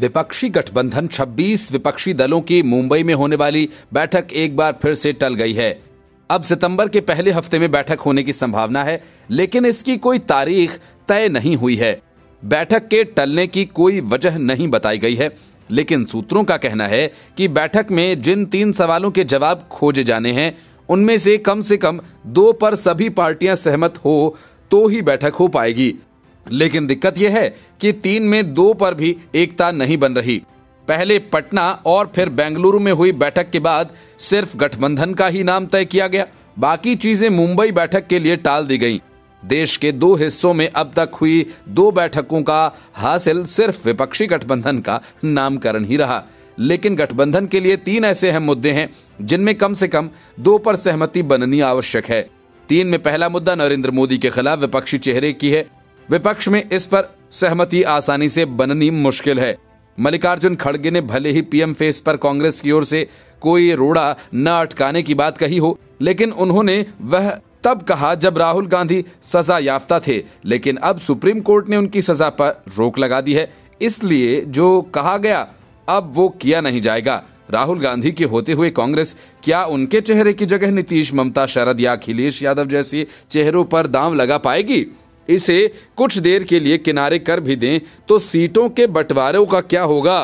विपक्षी गठबंधन 26 विपक्षी दलों की मुंबई में होने वाली बैठक एक बार फिर से टल गई है। अब सितंबर के पहले हफ्ते में बैठक होने की संभावना है, लेकिन इसकी कोई तारीख तय नहीं हुई है। बैठक के टलने की कोई वजह नहीं बताई गई है, लेकिन सूत्रों का कहना है कि बैठक में जिन 3 सवालों के जवाब खोजे जाने हैं, उनमें से कम 2 पर सभी पार्टियां सहमत हो तो ही बैठक हो पाएगी। लेकिन दिक्कत यह है कि 3 में 2 पर भी एकता नहीं बन रही। पहले पटना और फिर बेंगलुरु में हुई बैठक के बाद सिर्फ गठबंधन का ही नाम तय किया गया, बाकी चीजें मुंबई बैठक के लिए टाल दी गईं। देश के 2 हिस्सों में अब तक हुई 2 बैठकों का हासिल सिर्फ विपक्षी गठबंधन का नामकरण ही रहा। लेकिन गठबंधन के लिए 3 ऐसे अहम मुद्दे हैं जिनमें कम से कम 2 पर सहमति बननी आवश्यक है। 3 में पहला मुद्दा नरेंद्र मोदी के खिलाफ विपक्षी चेहरे की है। विपक्ष में इस पर सहमति आसानी से बननी मुश्किल है। मल्लिकार्जुन खड़गे ने भले ही पीएम फेस पर कांग्रेस की ओर से कोई रोड़ा न अटकाने की बात कही हो, लेकिन उन्होंने वह तब कहा जब राहुल गांधी सजा याफ्ता थे, लेकिन अब सुप्रीम कोर्ट ने उनकी सजा पर रोक लगा दी है। इसलिए जो कहा गया अब वो किया नहीं जाएगा। राहुल गांधी के होते हुए कांग्रेस क्या उनके चेहरे की जगह नीतीश, ममता, शरद या अखिलेश यादव जैसे चेहरों पर दांव लगा पाएगी? इसे कुछ देर के लिए किनारे कर भी दें तो सीटों के बंटवारों का क्या होगा?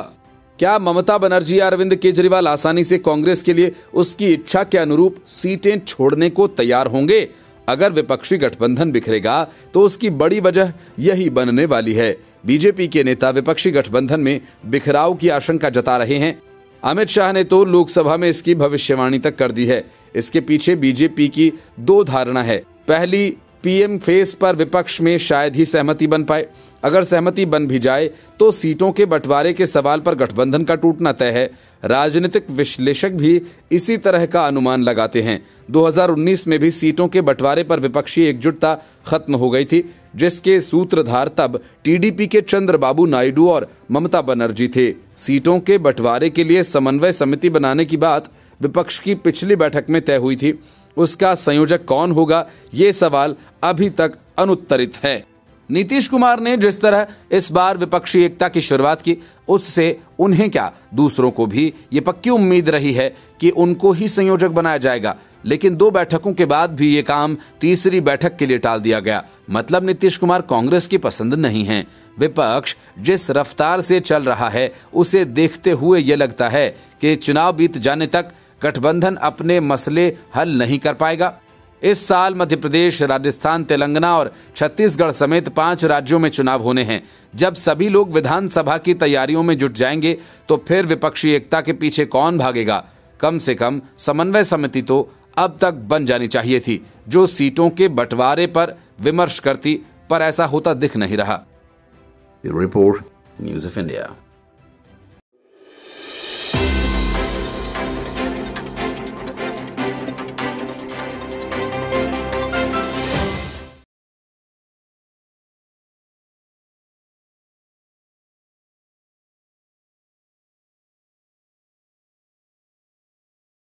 क्या ममता बनर्जी या अरविंद केजरीवाल आसानी से कांग्रेस के लिए उसकी इच्छा के अनुरूप सीटें छोड़ने को तैयार होंगे? अगर विपक्षी गठबंधन बिखरेगा तो उसकी बड़ी वजह यही बनने वाली है। बीजेपी के नेता विपक्षी गठबंधन में बिखराव की आशंका जता रहे हैं। अमित शाह ने तो लोकसभा में इसकी भविष्यवाणी तक कर दी है। इसके पीछे बीजेपी की 2 धारणा है। पहली, पीएम फेस पर विपक्ष में शायद ही सहमति बन पाए। अगर सहमति बन भी जाए तो सीटों के बंटवारे के सवाल पर गठबंधन का टूटना तय है। राजनीतिक विश्लेषक भी इसी तरह का अनुमान लगाते हैं। 2019 में भी सीटों के बंटवारे पर विपक्षी एकजुटता खत्म हो गई थी, जिसके सूत्रधार तब टीडीपी के चंद्रबाबू नायडू और ममता बनर्जी थे। सीटों के बंटवारे के लिए समन्वय समिति बनाने की बात विपक्ष की पिछली बैठक में तय हुई थी। उसका संयोजक कौन होगा, ये सवाल अभी तक अनुत्तरित है। नीतीश कुमार ने जिस तरह इस बार विपक्षी एकता की शुरुआत की, उससे उन्हें क्या दूसरों को भी ये पक्की उम्मीद रही है कि उनको ही संयोजक बनाया जाएगा। लेकिन 2 बैठकों के बाद भी ये काम तीसरी बैठक के लिए टाल दिया गया। मतलब नीतीश कुमार कांग्रेस की पसंद नहीं है। विपक्ष जिस रफ्तार से चल रहा है, उसे देखते हुए ये लगता है कि चुनाव बीत जाने तक गठबंधन अपने मसले हल नहीं कर पाएगा। इस साल मध्य प्रदेश, राजस्थान, तेलंगाना और छत्तीसगढ़ समेत 5 राज्यों में चुनाव होने हैं। जब सभी लोग विधानसभा की तैयारियों में जुट जाएंगे तो फिर विपक्षी एकता के पीछे कौन भागेगा? कम से कम समन्वय समिति तो अब तक बन जानी चाहिए थी, जो सीटों के बंटवारे पर विमर्श करती, पर ऐसा होता दिख नहीं रहा। Report news of India.